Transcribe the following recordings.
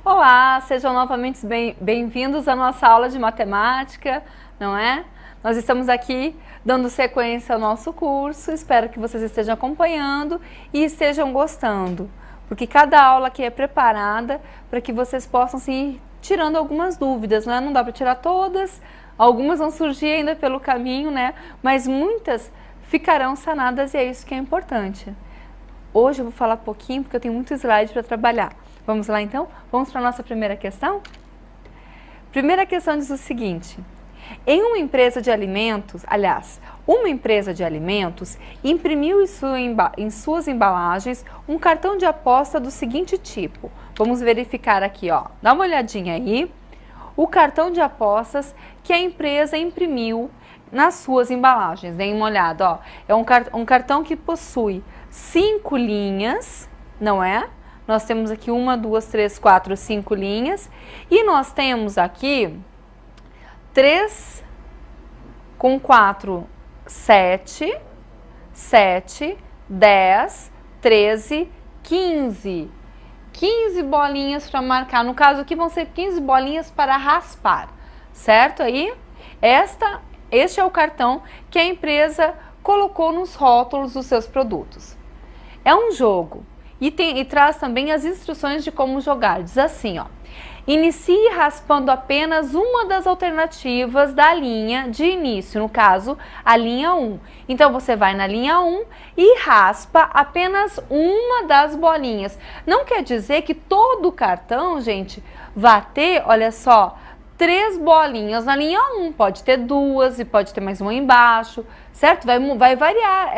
Olá, sejam novamente bem-vindos à nossa aula de matemática, não é? Nós estamos aqui dando sequência ao nosso curso, espero que vocês estejam acompanhando e estejam gostando, porque cada aula aqui é preparada para que vocês possam se ir tirando algumas dúvidas, não é? Não dá para tirar todas, algumas vão surgir ainda pelo caminho, né? Mas muitas ficarão sanadas e é isso que é importante. Hoje eu vou falar pouquinho porque eu tenho muito slide para trabalhar. Vamos lá então? Vamos para a nossa primeira questão? Primeira questão diz o seguinte: em uma empresa de alimentos, uma empresa de alimentos imprimiu em suas embalagens um cartão de aposta do seguinte tipo. Vamos verificar aqui, ó. Dá uma olhadinha aí. O cartão de apostas que a empresa imprimiu nas suas embalagens. Deem uma olhada, ó. É um cartão que possui 5 linhas, não é? Nós temos aqui 1, 2, 3, 4, 5 linhas. E nós temos aqui 3 com 4, 7, 10, 13, 15. 15 bolinhas para marcar. No caso aqui vão ser 15 bolinhas para raspar, certo aí? Este é o cartão que a empresa colocou nos rótulos dos seus produtos. É um jogo. E traz também as instruções de como jogar. Diz assim, ó. Inicie raspando apenas uma das alternativas da linha de início, no caso, a linha 1. Então, você vai na linha 1 e raspa apenas uma das bolinhas. Não quer dizer que todo o cartão, gente, vai ter, olha só, 3 bolinhas na linha 1, pode ter 2 e pode ter mais uma embaixo, certo? Vai variar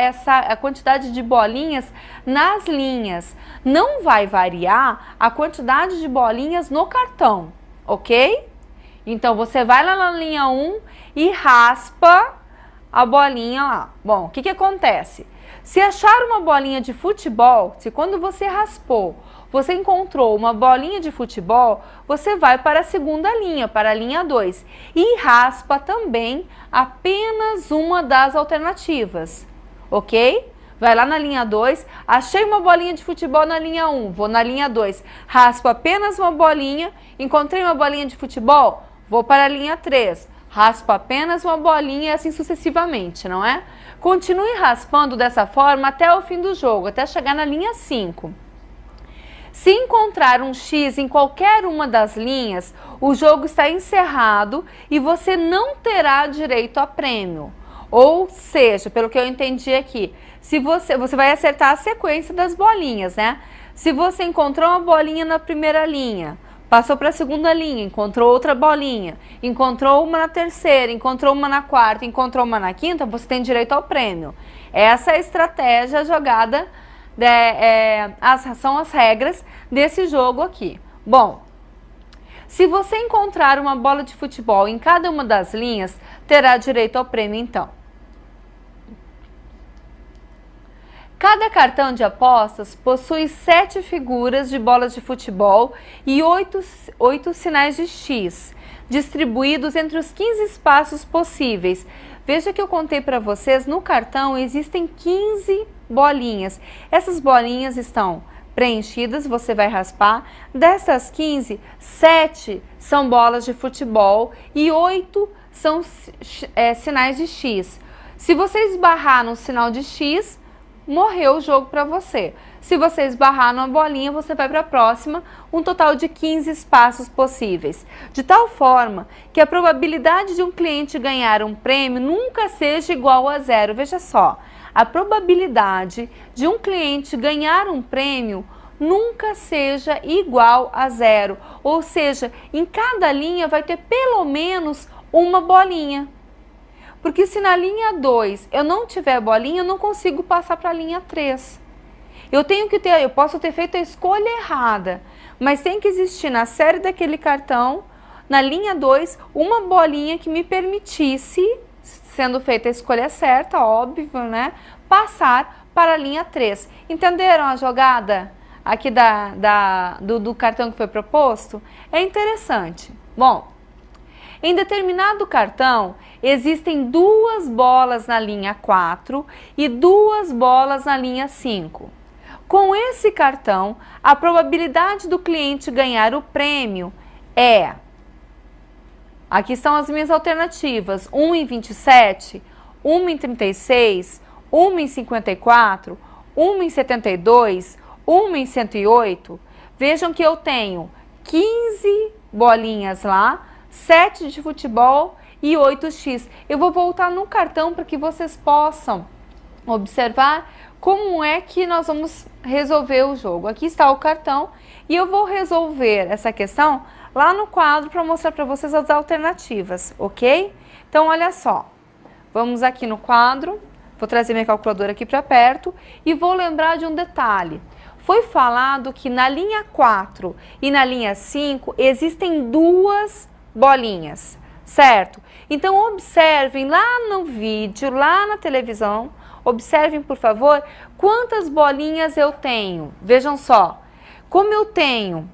a quantidade de bolinhas nas linhas. Não vai variar a quantidade de bolinhas no cartão, ok? Então, você vai lá na linha 1 e raspa a bolinha lá. Bom, o que acontece? Se achar uma bolinha de futebol, se quando você raspou, você encontrou uma bolinha de futebol, você vai para a segunda linha, para a linha 2, e raspa também apenas uma das alternativas, ok? Vai lá na linha 2, achei uma bolinha de futebol na linha 1, vou na linha 2, raspo apenas uma bolinha, encontrei uma bolinha de futebol, vou para a linha 3, raspo apenas uma bolinha e assim sucessivamente, não é? Continue raspando dessa forma até o fim do jogo, até chegar na linha 5. Se encontrar um X em qualquer uma das linhas, o jogo está encerrado e você não terá direito a prêmio. Ou seja, pelo que eu entendi aqui, se você vai acertar a sequência das bolinhas, né? Se você encontrou uma bolinha na primeira linha, passou para a segunda linha, encontrou outra bolinha, encontrou uma na terceira, encontrou uma na quarta, encontrou uma na quinta, você tem direito ao prêmio. Essa é a estratégia jogada. São as regras desse jogo aqui. Bom, se você encontrar uma bola de futebol em cada uma das linhas, terá direito ao prêmio então. Cada cartão de apostas possui 7 figuras de bolas de futebol e 8 sinais de X, distribuídos entre os 15 espaços possíveis. Veja que eu contei para vocês, no cartão existem 15 bolinhas. Essas bolinhas estão preenchidas, você vai raspar. Dessas 15, 7 são bolas de futebol e 8 são sinais de X. Se você esbarrar no sinal de X, morreu o jogo para você. Se você esbarrar numa bolinha, você vai para a próxima, um total de 15 espaços possíveis. De tal forma que a probabilidade de um cliente ganhar um prêmio nunca seja igual a 0. Veja só, a probabilidade de um cliente ganhar um prêmio nunca seja igual a 0. Ou seja, em cada linha vai ter pelo menos uma bolinha. Porque se na linha 2 eu não tiver bolinha, eu não consigo passar para a linha 3. Eu posso ter feito a escolha errada, mas tem que existir na série daquele cartão, na linha 2, uma bolinha que me permitisse, sendo feita a escolha certa, óbvio, né, passar para a linha 3. Entenderam a jogada aqui do cartão que foi proposto? É interessante. Bom, em determinado cartão, existem 2 bolas na linha 4 e 2 bolas na linha 5. Com esse cartão, a probabilidade do cliente ganhar o prêmio é... Aqui estão as minhas alternativas: 1 em 27, 1 em 36, 1 em 54, 1 em 72, 1 em 108. Vejam que eu tenho 15 bolinhas lá, 7 de futebol e 8x. Eu vou voltar no cartão para que vocês possam observar como é que nós vamos resolver o jogo. Aqui está o cartão e eu vou resolver essa questão lá no quadro para mostrar para vocês as alternativas, ok? Então, olha só, vamos aqui no quadro, vou trazer minha calculadora aqui para perto e vou lembrar de um detalhe. Foi falado que na linha 4 e na linha 5 existem duas bolinhas, certo? Então, observem lá no vídeo, lá na televisão, observem, por favor, quantas bolinhas eu tenho. Vejam só, como eu tenho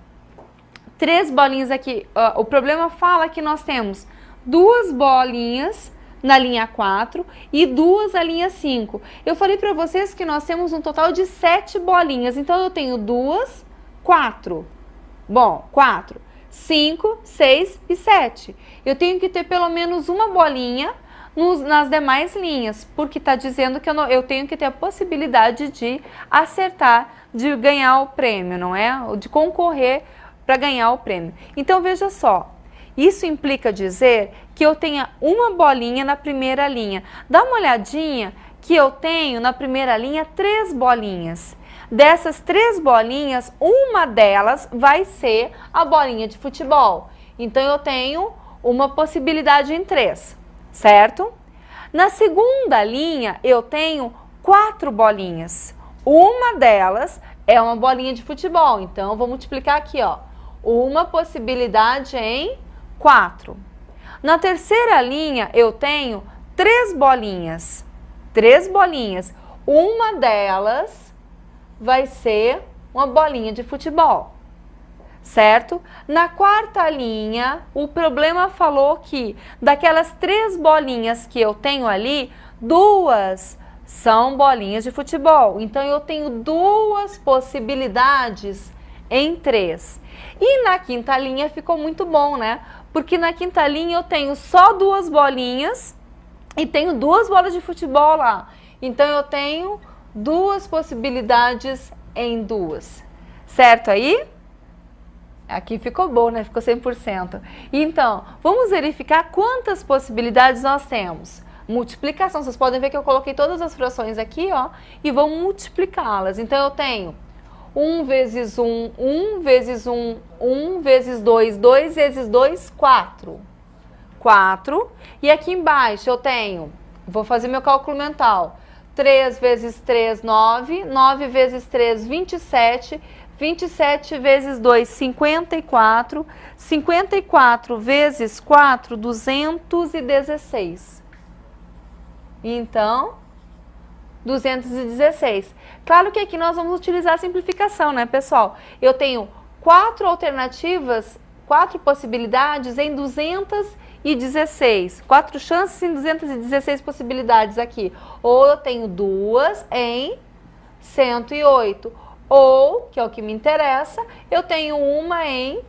3 bolinhas aqui, o problema fala que nós temos 2 bolinhas na linha 4 e 2 na linha 5. Eu falei para vocês que nós temos um total de 7 bolinhas, então eu tenho 2, 4. Bom, 4, 5, 6 e 7. Eu tenho que ter pelo menos uma bolinha nas demais linhas, porque está dizendo que eu tenho que ter a possibilidade de acertar, de ganhar o prêmio, não é? De concorrer para ganhar o prêmio. Então, veja só, isso implica dizer que eu tenha uma bolinha na primeira linha. Dá uma olhadinha que eu tenho na primeira linha 3 bolinhas. Dessas 3 bolinhas, uma delas vai ser a bolinha de futebol. Então, eu tenho uma possibilidade em 3, certo? Na segunda linha, eu tenho 4 bolinhas. Uma delas é uma bolinha de futebol. Então, eu vou multiplicar aqui, ó. Uma possibilidade em 4. Na terceira linha, eu tenho 3 bolinhas. 3 bolinhas. Uma delas vai ser uma bolinha de futebol, certo? Na quarta linha, o problema falou que daquelas 3 bolinhas que eu tenho ali, 2 são bolinhas de futebol. Então, eu tenho 2 possibilidades em 3. E na quinta linha ficou muito bom, né? Porque na quinta linha eu tenho só 2 bolinhas e tenho 2 bolas de futebol lá. Então, eu tenho 2 possibilidades em 2. Certo aí? Aqui ficou bom, né? Ficou 100%. Então, vamos verificar quantas possibilidades nós temos. Multiplicação. Vocês podem ver que eu coloquei todas as frações aqui, ó, e vou multiplicá-las. Então, eu tenho 1 vezes 1, 1 vezes 1, 1 vezes 2, 2 vezes 2, 4. 4. E aqui embaixo eu tenho, vou fazer meu cálculo mental, 3 vezes 3, 9, 9 vezes 3, 27, 27 vezes 2, 54, 54 vezes 4, 216. Então, 216. Claro que aqui nós vamos utilizar a simplificação, né, pessoal? Eu tenho 4 alternativas, 4 possibilidades em 216. 4 chances em 216 possibilidades aqui. Ou eu tenho 2 em 108. Ou, que é o que me interessa, eu tenho uma em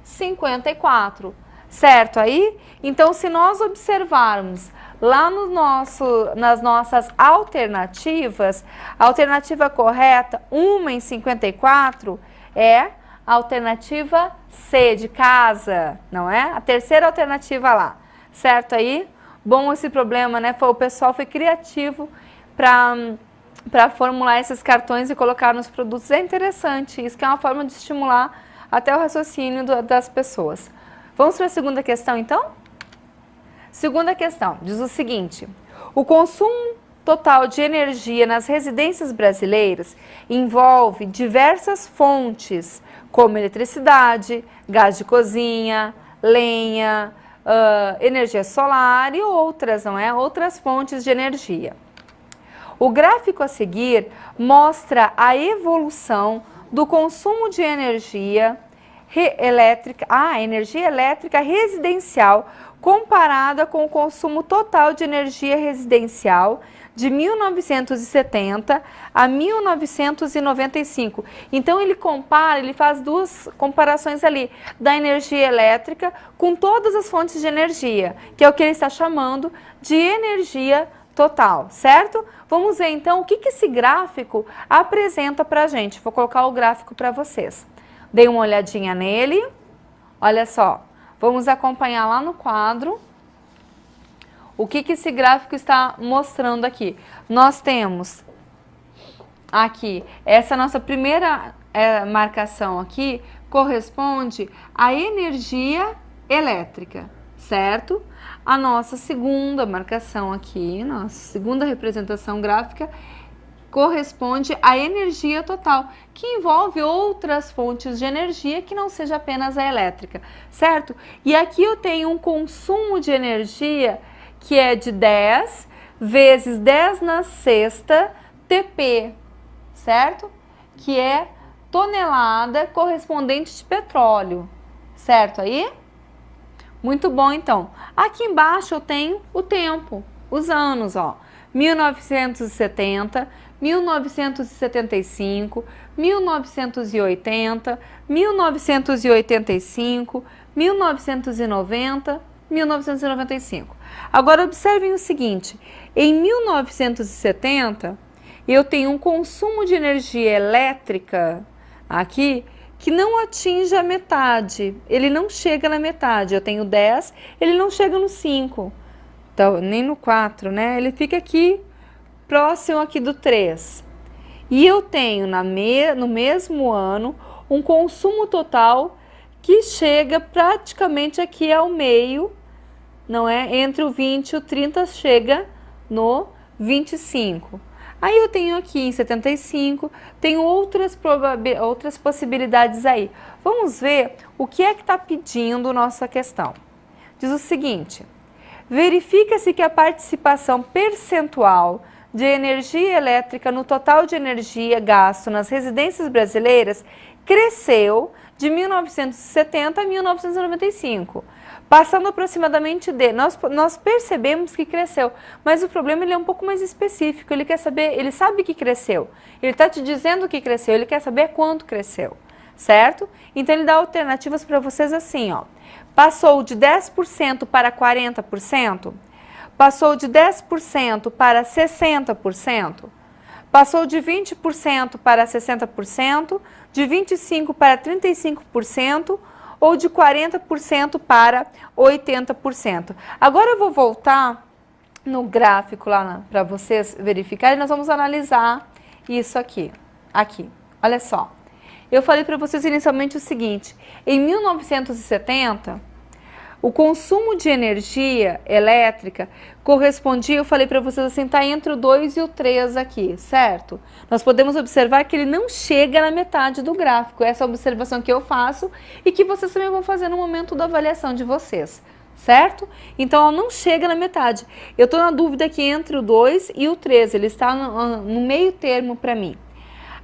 54. Certo aí? Então, se nós observarmos lá nas nossas alternativas, a alternativa correta, 1 em 54, é a alternativa C, de casa, não é? A terceira alternativa lá, certo aí? Bom esse problema, né? O pessoal foi criativo para formular esses cartões e colocar nos produtos. É interessante, isso que é uma forma de estimular até o raciocínio das pessoas. Vamos para a segunda questão, então? Segunda questão, diz o seguinte: o consumo total de energia nas residências brasileiras envolve diversas fontes, como eletricidade, gás de cozinha, lenha, energia solar e outras, não é? Outras fontes de energia. O gráfico a seguir mostra a evolução do consumo de energia energia elétrica residencial comparada com o consumo total de energia residencial de 1970 a 1995. Então ele compara, ele faz duas comparações ali da energia elétrica com todas as fontes de energia, que é o que ele está chamando de energia total, certo? Vamos ver então o que esse gráfico apresenta para a gente. Vou colocar o gráfico para vocês. Dei uma olhadinha nele, olha só, vamos acompanhar lá no quadro o que esse gráfico está mostrando aqui. Nós temos aqui, essa nossa primeira marcação aqui corresponde à energia elétrica, certo? A nossa segunda marcação aqui, nossa segunda representação gráfica, corresponde à energia total, que envolve outras fontes de energia que não seja apenas a elétrica, certo? E aqui eu tenho um consumo de energia que é de 10 vezes 10 na sexta TP, certo? Que é tonelada correspondente de petróleo, certo aí? Muito bom, então. Aqui embaixo eu tenho o tempo, os anos, ó. 1970, 1975, 1980, 1985, 1990, 1995. Agora observem o seguinte, em 1970 eu tenho um consumo de energia elétrica aqui que não atinge a metade, ele não chega na metade. Eu tenho 10, ele não chega no 5, então, nem no 4, né? Ele fica aqui, próximo aqui do 3. E eu tenho no mesmo ano um consumo total que chega praticamente aqui ao meio, não é? Entre o 20 e o 30 chega no 25. Aí eu tenho aqui em 75, tenho outras possibilidades aí. Vamos ver o que é que está pedindo nossa questão. Diz o seguinte, verifica-se que a participação percentual de energia elétrica no total de energia gasto nas residências brasileiras cresceu de 1970 a 1995. Passando aproximadamente nós percebemos que cresceu, mas o problema ele é um pouco mais específico, ele quer saber, ele sabe que cresceu, ele está te dizendo que cresceu, ele quer saber quanto cresceu, certo? Então ele dá alternativas para vocês assim, ó, passou de 10% para 40%, passou de 10% para 60%, passou de 20% para 60%, de 25% para 35%, ou de 40% para 80%. Agora eu vou voltar no gráfico lá para vocês verificarem, nós vamos analisar isso aqui. Olha só. Eu falei para vocês inicialmente o seguinte, em 1970, o consumo de energia elétrica correspondia, eu falei para vocês assim, está entre o 2 e o 3 aqui, certo? Nós podemos observar que ele não chega na metade do gráfico, essa é a observação que eu faço e que vocês também vão fazer no momento da avaliação de vocês, certo? Então, ela não chega na metade. Eu estou na dúvida aqui entre o 2 e o 3, ele está no meio termo para mim.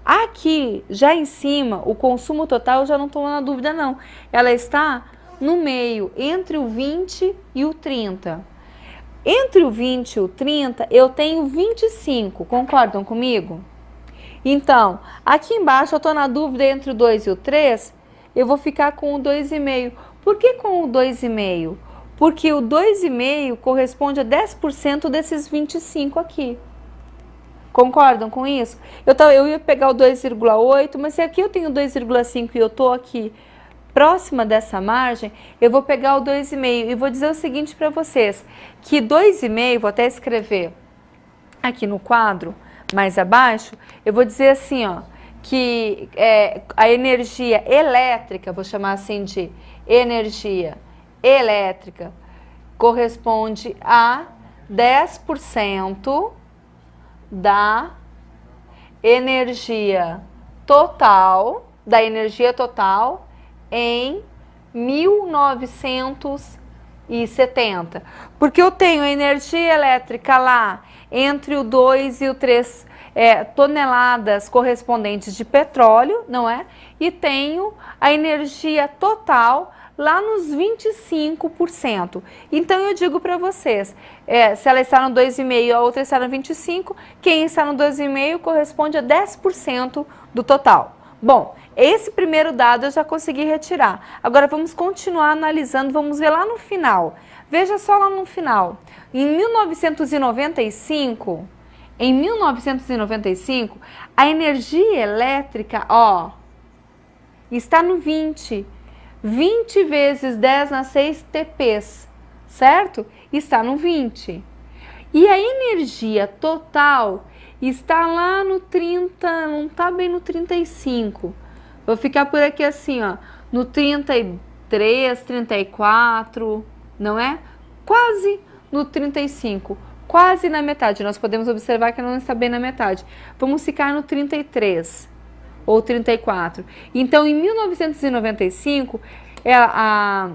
Aqui, já em cima, o consumo total, eu já não estou na dúvida não, ela está no meio, entre o 20 e o 30. Entre o 20 e o 30, eu tenho 25, concordam comigo? Então, aqui embaixo eu estou na dúvida entre o 2 e o 3, eu vou ficar com o 2,5. Por que com o 2,5? Porque o 2,5 corresponde a 10% desses 25 aqui. Concordam com isso? Eu ia pegar o 2,8, mas se aqui eu tenho 2,5 e eu estou aqui próxima dessa margem, eu vou pegar o 2,5 e vou dizer o seguinte para vocês, que 2,5, vou até escrever aqui no quadro, mais abaixo, eu vou dizer assim, ó, que a energia elétrica, vou chamar assim de energia elétrica, corresponde a 10% da energia total, em 1970. 2,70. Porque eu tenho a energia elétrica lá entre o 2 e o 3 toneladas correspondentes de petróleo, não é? E tenho a energia total lá nos 25%. Então eu digo para vocês, se ela está no 2,5 a outra está no 25, quem está no 2,5 corresponde a 10% do total. Bom, esse primeiro dado eu já consegui retirar. Agora vamos continuar analisando, vamos ver lá no final. Veja só lá no final. Em 1995, a energia elétrica, ó, está no 20. 20 vezes 10 na 6 TPs, certo? Está no 20. E a energia total está lá no 30, não está bem no 35. Vou ficar por aqui assim, ó, no 33, 34, não é? Quase no 35, quase na metade. Nós podemos observar que não está bem na metade. Vamos ficar no 33 ou 34. Então, em 1995, a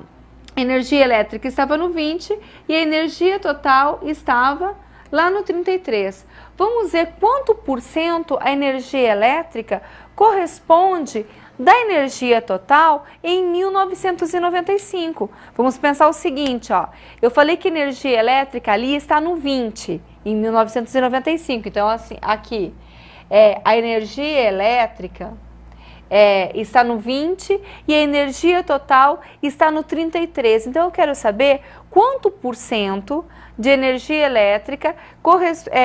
energia elétrica estava no 20 e a energia total estava lá no 33. Vamos ver quanto por cento a energia elétrica corresponde da energia total em 1995. Vamos pensar o seguinte, ó. Eu falei que a energia elétrica ali está no 20 em 1995. Então, assim, aqui a energia elétrica está no 20 e a energia total está no 33. Então, eu quero saber quanto por cento de energia elétrica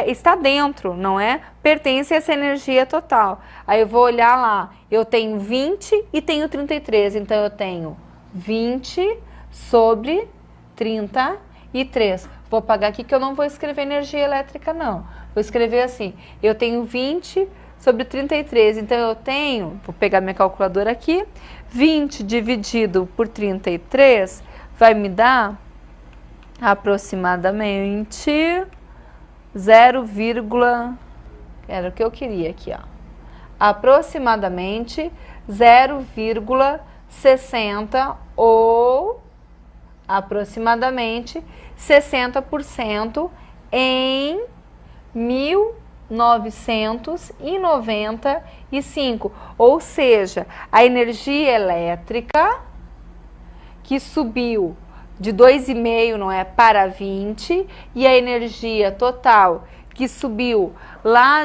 está dentro, não é? Pertence a essa energia total. Aí eu vou olhar lá, eu tenho 20 e tenho 33, então eu tenho 20 sobre 33. Vou apagar aqui que eu não vou escrever energia elétrica, não. Vou escrever assim, eu tenho 20 sobre 33, então eu tenho, vou pegar minha calculadora aqui, 20 dividido por 33 vai me dar aproximadamente 0, era o que eu queria aqui, ó. Aproximadamente 0,60 ou aproximadamente 60% em 1995, ou seja, a energia elétrica que subiu de 2,5, não é, para 20, e a energia total que subiu lá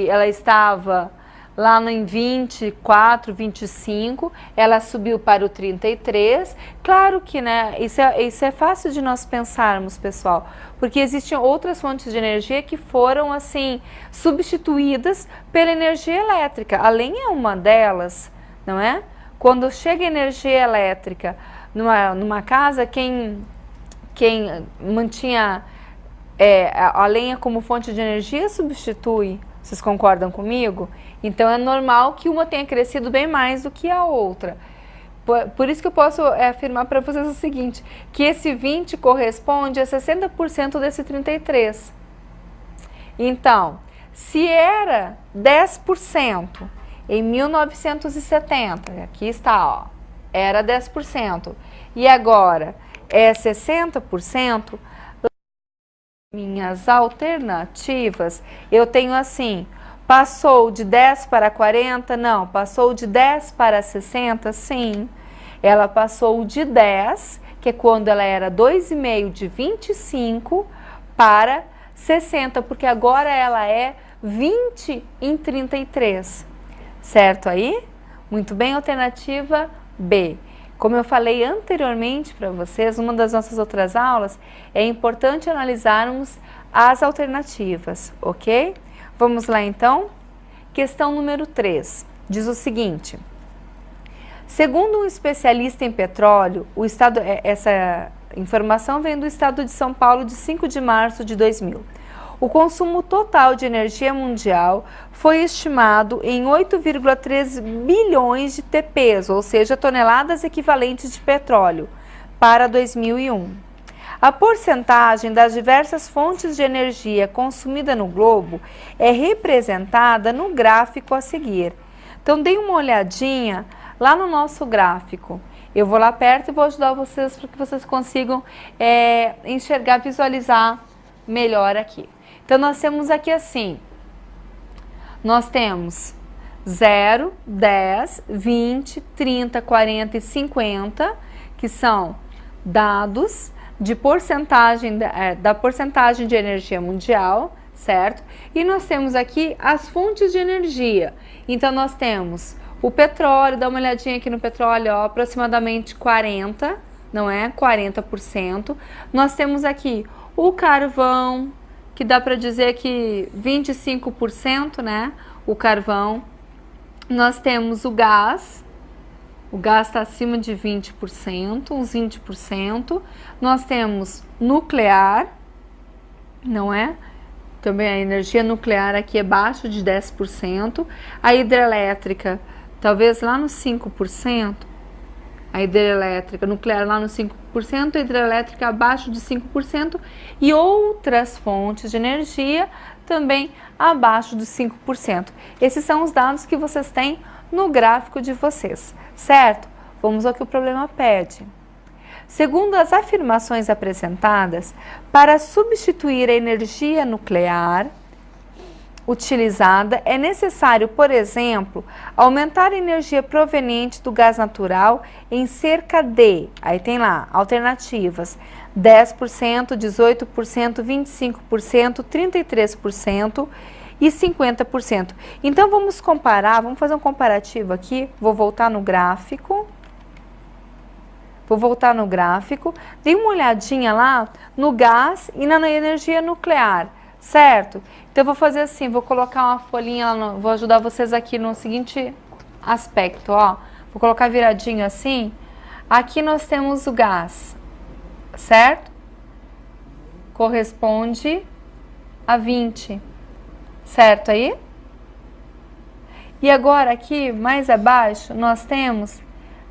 ela estava lá em 24, 25, ela subiu para o 33. Claro que, né, isso é fácil de nós pensarmos, pessoal, porque existem outras fontes de energia que foram, assim, substituídas pela energia elétrica. A lenha é uma delas, não é? Quando chega energia elétrica numa casa, quem mantinha a lenha como fonte de energia substitui. Vocês concordam comigo? Então é normal que uma tenha crescido bem mais do que a outra. Por isso que eu posso afirmar para vocês o seguinte, que esse 20 corresponde a 60% desse 33. Então, se era 10% em 1970, aqui está, ó, era 10%, e agora é 60%, minhas alternativas, eu tenho assim, passou de 10 para 40? Não. Passou de 10 para 60? Sim. Ela passou de 10, que é quando ela era 2,5 de 25, para 60, porque agora ela é 20 em 33. Certo aí? Muito bem, alternativa B. Como eu falei anteriormente para vocês, uma das nossas outras aulas, é importante analisarmos as alternativas, ok? Vamos lá então? Questão número 3, diz o seguinte: segundo um especialista em petróleo, essa informação vem do estado de São Paulo de 5 de março de 2000. O consumo total de energia mundial foi estimado em 8,3 bilhões de TPs, ou seja, toneladas equivalentes de petróleo, para 2001. A porcentagem das diversas fontes de energia consumida no globo é representada no gráfico a seguir. Então, dê uma olhadinha lá no nosso gráfico. Eu vou lá perto e vou ajudar vocês para que vocês consigam enxergar, visualizar melhor aqui. Então, nós temos aqui assim, nós temos 0, 10, 20, 30, 40 e 50, que são dados de porcentagem, da porcentagem de energia mundial, certo? E nós temos aqui as fontes de energia. Então, nós temos o petróleo, dá uma olhadinha aqui no petróleo, ó, aproximadamente 40, não é? 40%. Nós temos aqui o carvão, que dá para dizer que 25%, né? O carvão. Nós temos o gás está acima de 20%, uns 20%. Nós temos nuclear, não é? Também a energia nuclear aqui é abaixo de 10%. A hidrelétrica, talvez lá nos 5%. A hidrelétrica nuclear lá nos 5%, a hidrelétrica abaixo de 5%. E outras fontes de energia também abaixo de 5%. Esses são os dados que vocês têm no gráfico de vocês, certo? Vamos ao que o problema pede. Segundo as afirmações apresentadas, para substituir a energia nuclear utilizada, é necessário, por exemplo, aumentar a energia proveniente do gás natural em cerca de, aí tem lá, alternativas, 10%, 18%, 25%, 33% e 50%. Então, vamos comparar, vamos fazer um comparativo aqui, vou voltar no gráfico. Dê uma olhadinha lá no gás e na energia nuclear, certo? Então, eu vou fazer assim, vou colocar uma folhinha, vou ajudar vocês aqui no seguinte aspecto, ó. Vou colocar viradinho assim. Aqui nós temos o gás, certo? Corresponde a 20, certo aí? E agora aqui, mais abaixo, nós temos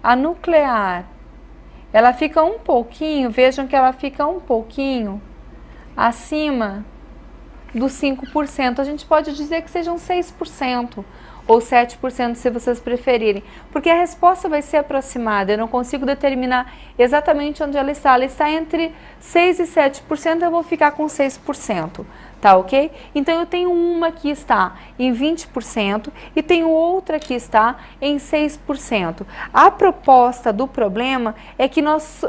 a nuclear. Ela fica um pouquinho, vejam que ela fica um pouquinho acima dos 5%. A gente pode dizer que sejam 6% ou 7% se vocês preferirem, porque a resposta vai ser aproximada, eu não consigo determinar exatamente onde ela está. Ela está entre 6% e 7%, eu vou ficar com 6%. Tá ok? Então, eu tenho uma que está em 20% e tenho outra que está em 6%. A proposta do problema é que nós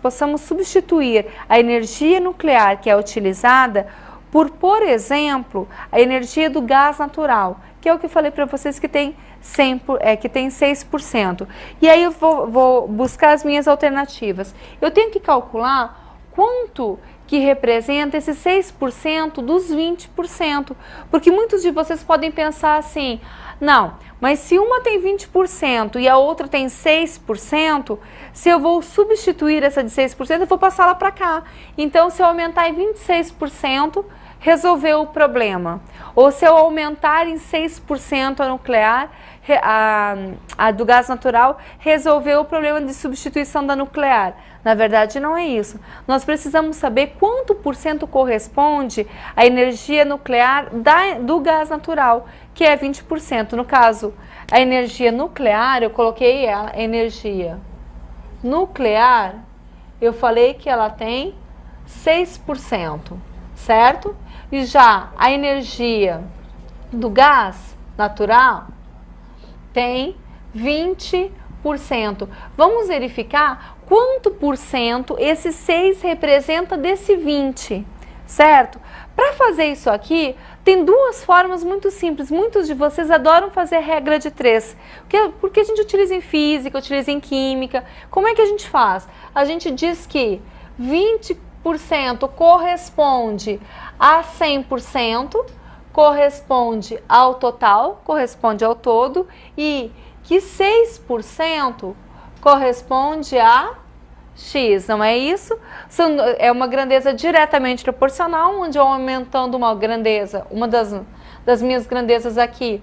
possamos substituir a energia nuclear que é utilizada por exemplo, a energia do gás natural, que é o que eu falei para vocês que tem 6%. E aí eu vou buscar as minhas alternativas. Eu tenho que calcular quanto que representa esse 6% dos 20%, porque muitos de vocês podem pensar assim, não, mas se uma tem 20% e a outra tem 6%, se eu vou substituir essa de 6%, eu vou passar lá para cá. Então, se eu aumentar em 26%, resolveu o problema. Ou se eu aumentar em 6% a nuclear, a do gás natural, resolveu o problema de substituição da nuclear. Na verdade, não é isso. Nós precisamos saber quanto por cento corresponde à energia nuclear do gás natural, que é 20%. No caso, a energia nuclear, eu coloquei ela, energia nuclear, eu falei que ela tem 6%, certo? E já a energia do gás natural tem 20%. Vamos verificar quanto por cento esse 6 representa desse 20, certo? Para fazer isso aqui, tem duas formas muito simples. Muitos de vocês adoram fazer regra de 3, porque a gente utiliza em física, utiliza em química. Como é que a gente faz? A gente diz que 20% corresponde a 100%, corresponde ao total, corresponde ao todo, e que 6% corresponde a X, não é isso? É uma grandeza diretamente proporcional, onde eu aumentando uma grandeza, uma das minhas grandezas aqui,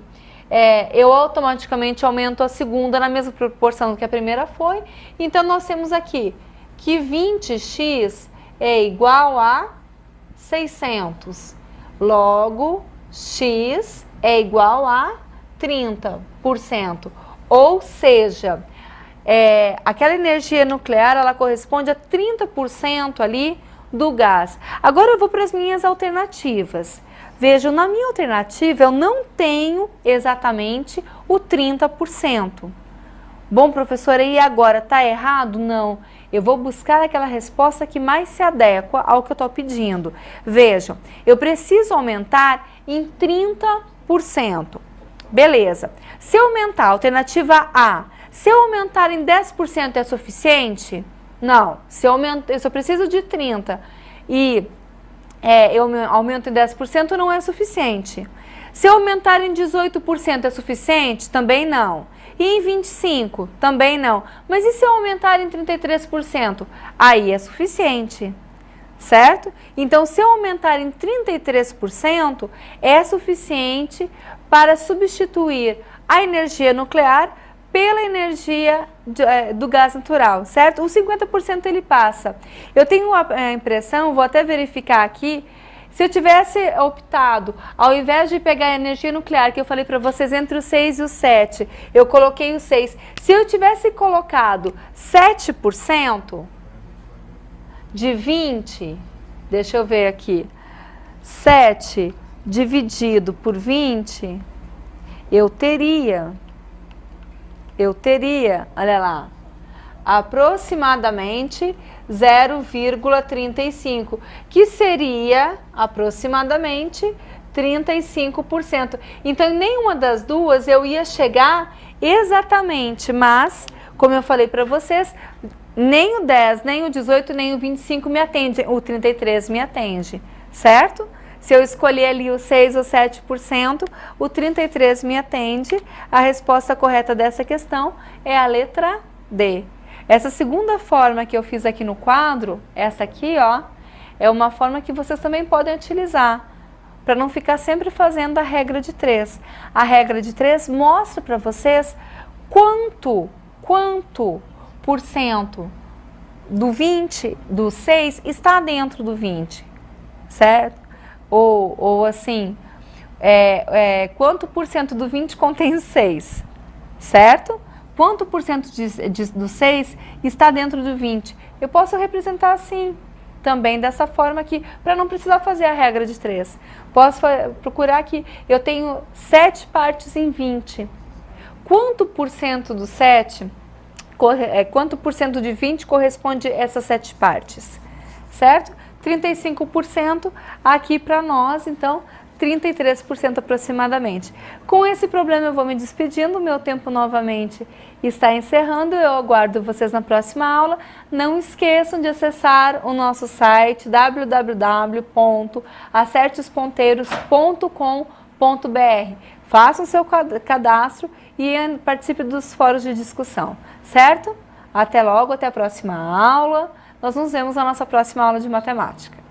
eu automaticamente aumento a segunda na mesma proporção que a primeira foi. Então, nós temos aqui que 20x é igual a 600. Logo, x é igual a 30%. Ou seja, aquela energia nuclear, ela corresponde a 30% ali do gás. Agora eu vou para as minhas alternativas. Vejam, na minha alternativa eu não tenho exatamente o 30%. Bom, professora, e agora? Está errado? Não. Eu vou buscar aquela resposta que mais se adequa ao que eu estou pedindo. Vejam, eu preciso aumentar em 30%. Beleza. Se eu aumentar a alternativa A, se eu aumentar em 10% é suficiente? Não. Se eu preciso de 30% e eu aumento em 10% não é suficiente. Se eu aumentar em 18% é suficiente? Também não. E em 25%? Também não. Mas e se eu aumentar em 33%? Aí é suficiente, certo? Então, se eu aumentar em 33%, é suficiente para substituir a energia nuclear pela energia do gás natural, certo? O 50% ele passa. Eu tenho a impressão, vou até verificar aqui, se eu tivesse optado, ao invés de pegar a energia nuclear, que eu falei para vocês entre o 6 e o 7, eu coloquei o 6. Se eu tivesse colocado 7% de 20, deixa eu ver aqui, 7 dividido por 20, eu teria, olha lá, aproximadamente 0,35, que seria aproximadamente 35%. Então, em nenhuma das duas eu ia chegar exatamente, mas, como eu falei para vocês, nem o 10, nem o 18, nem o 25 me atende, o 33 me atende, certo? Se eu escolher ali o 6 ou 7%, o 33 me atende. A resposta correta dessa questão é a letra D. Essa segunda forma que eu fiz aqui no quadro, essa aqui, ó, é uma forma que vocês também podem utilizar, para não ficar sempre fazendo a regra de 3. A regra de 3 mostra para vocês quanto por cento do 20, do 6, está dentro do 20, certo? Ou assim, quanto por cento do 20 contém 6, certo? Quanto por cento do 6 está dentro do 20? Eu posso representar assim, também dessa forma aqui, para não precisar fazer a regra de 3. Posso procurar aqui, eu tenho 7 partes em 20. Quanto por cento do 7, quanto por cento de 20 corresponde a essas 7 partes, certo? 35% aqui para nós, então 33% aproximadamente. Com esse problema eu vou me despedindo, meu tempo novamente está encerrando, eu aguardo vocês na próxima aula. Não esqueçam de acessar o nosso site www.acerteosponteiros.com.br. Façam seu cadastro e participe dos fóruns de discussão, certo? Até logo, até a próxima aula. Nós nos vemos na nossa próxima aula de matemática.